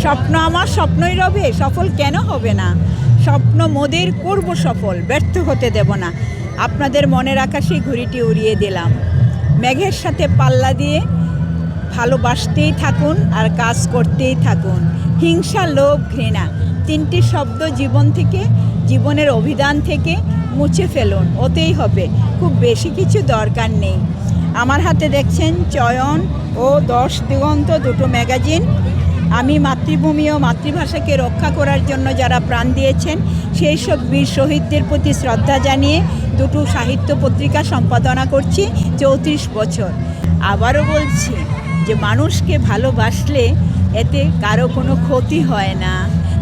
স্বপ্ন আমার স্বপ্নই রবে, সফল কেন হবে না? স্বপ্ন মোদের করব সফল, ব্যর্থ হতে দেব না। আপনাদের মনের আকাশে ঘুড়িটি উড়িয়ে দিলাম। মেঘের সাথে পাল্লা দিয়ে ভালোবাসতেই থাকুন আর কাজ করতেই থাকুন। হিংসা, লোভ, ঘৃণা তিনটি শব্দ জীবন থেকে, জীবনের অভিধান থেকে মুছে ফেলুন, ওতেই হবে। খুব বেশি কিছু দরকার নেই। আমার হাতে দেখছেন চয়ন ও 10 দিগন্ত দুটো ম্যাগাজিন। আমি মাতৃভূমি ও মাতৃভাষাকে রক্ষা করার জন্য যারা প্রাণ দিয়েছেন সেই সব বীর শহীদদের প্রতি শ্রদ্ধা জানিয়ে দুটো সাহিত্য পত্রিকা সম্পাদনা করছি 34 বছর। আবারও বলছি যে মানুষকে ভালোবাসলে এতে কারো কোনো ক্ষতি হয় না।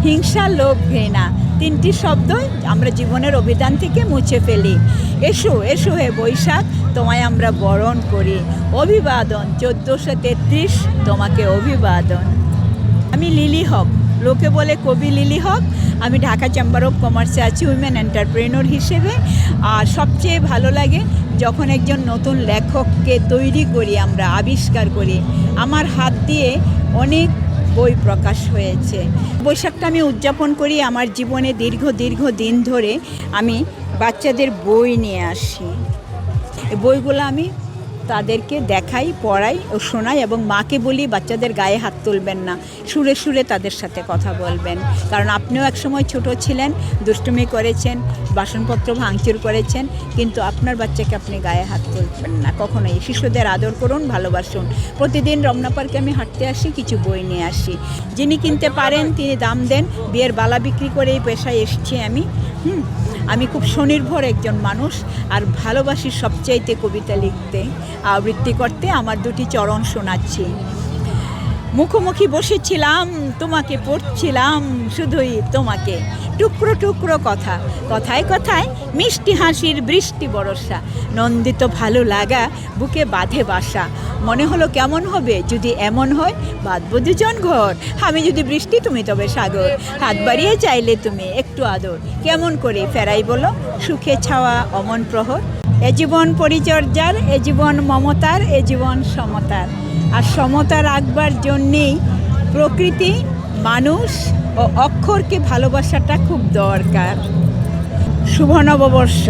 হিংসা, লোভ, ঘৃণা তিনটি শব্দ আমরা জীবনের অভিধান থেকে মুছে ফেলি। এসো এসো হে বৈশাখ, তোমায় আমরা বরণ করি। অভিবাদন 1433, তোমাকে অভিবাদন। আমি লিলি হক, লোকে বলে কবি লিলি হক। আমি ঢাকা চেম্বার অফ কমার্সে আছি উইমেন এন্টারপ্রেনর হিসেবে। আর সবচেয়ে ভালো লাগে যখন একজন নতুন লেখককে তৈরি করি, আমরা আবিষ্কার করি। আমার হাত দিয়ে অনেক বই প্রকাশ হয়েছে। বৈশাখটা আমি উদযাপন করি আমার জীবনে দীর্ঘ দিন ধরে আমি বাচ্চাদের বই নিয়ে আসি। এই বইগুলো আমি তাদেরকে দেখাই, পড়াই ও শোনাই এবং মাকে বলি বাচ্চাদের গায়ে হাত তুলবেন না, সুরে সুরে তাদের সাথে কথা বলবেন। কারণ আপনিও একসময় ছোট ছিলেন, দুষ্টুমি করেছেন, বাসনপত্র ভাঙচুর করেছেন, কিন্তু আপনার বাচ্চাকে আপনি গায়ে হাত তুলবেন না কখনোই। শিশুদের আদর করুন, ভালোবাসুন। প্রতিদিন রমনা পার্কে আমি হাঁটতে আসি, কিছু বই নিয়ে আসি। যিনি কিনতে পারেন তিনি দাম দেন। বিয়ের বালা বিক্রি করে এই পেশায় এসেছি আমি। আমি খুব স্বনির্ভর একজন মানুষ আর ভালোবাসি সবচাইতে কবিতা লিখতে, আবৃত্তি করতে। আমার দুটি চরণ শোনাচ্ছি। মুখোমুখি বসেছিলাম, তোমাকে পড়ছিলাম, শুধুই তোমাকে। টুকরো টুকরো কথা, কথায় কথায় মিষ্টি হাসির বৃষ্টি বরষা। নন্দিত ভালো লাগা বুকে বাঁধে বাসা। মনে হলো কেমন হবে যদি এমন হয়, বাঁধব দুজন ঘর। আমি যদি বৃষ্টি, তুমি তবে সাগর। হাত বাড়িয়ে চাইলে তুমি একটু আদর। কেমন করে ফেরাই বলো সুখে ছাওয়া অমন প্রহর। এ জীবন পরিচর্যার, এ জীবন মমতার, এ জীবন সমতার। আর সমতা রাখবার জন্যেই প্রকৃতি, মানুষ ও অক্ষরকে ভালোবাসাটা খুব দরকার। শুভ নববর্ষ।